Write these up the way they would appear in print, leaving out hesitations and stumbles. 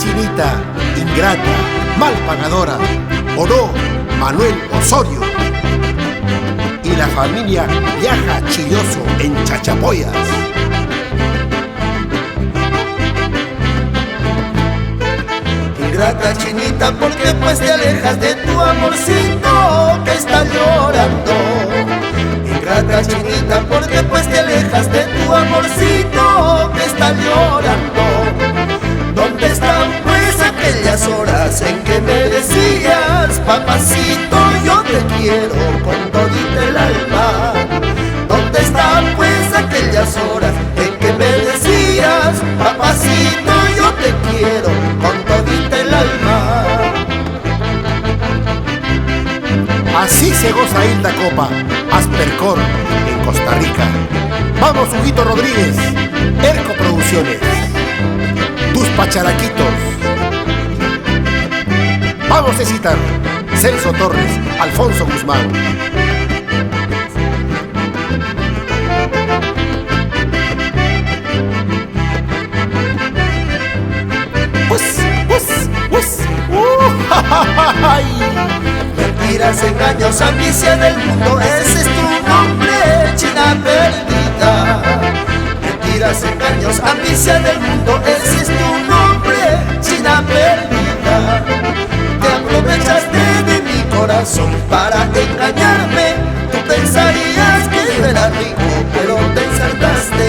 Chinita, ingrata, mal pagadora, ¿o no, Manuel Osorio? Y la familia viaja chilloso en chachapoyas. Ingrata Chinita, porque pues te alejas de tu amorcito que está llorando. Ingrata Chinita, porque pues te alejas de tu amorcito que está llorando. ¿Dónde están pues aquellas horas en que me decías, papacito, yo te quiero con todita el alma? ¿Dónde están pues aquellas horas en que me decías, papacito, yo te quiero con todita el alma? Así se goza Hilda Copa, Aspercor, en Costa Rica. Vamos, Huguito Rodríguez, Erco Producciones, tus pacharaquitos. Vamos a citar Celso Torres, Alfonso Guzmán. Mentiras, engaños, ambición del mundo, ese es tu nombre, China perdida. Mentiras, engaños, ambición del mundo, ese es tu nombre, China perdida. Te aprovechaste de mi corazón para engañarme. Tú pensarías que yo era rico, pero te ensartaste.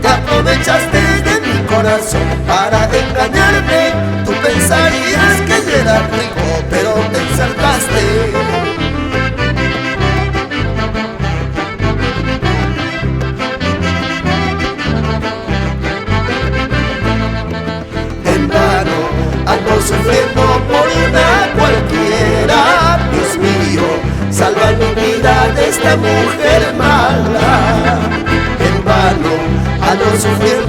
Te aprovechaste de mi corazón para engañarme. Tú pensarías que yo era rico, pero te ensartaste. En vano ando sufriendo por una cualquiera. Dios mío, salva mi vida de esta mujer mala. En vano ando sufriendo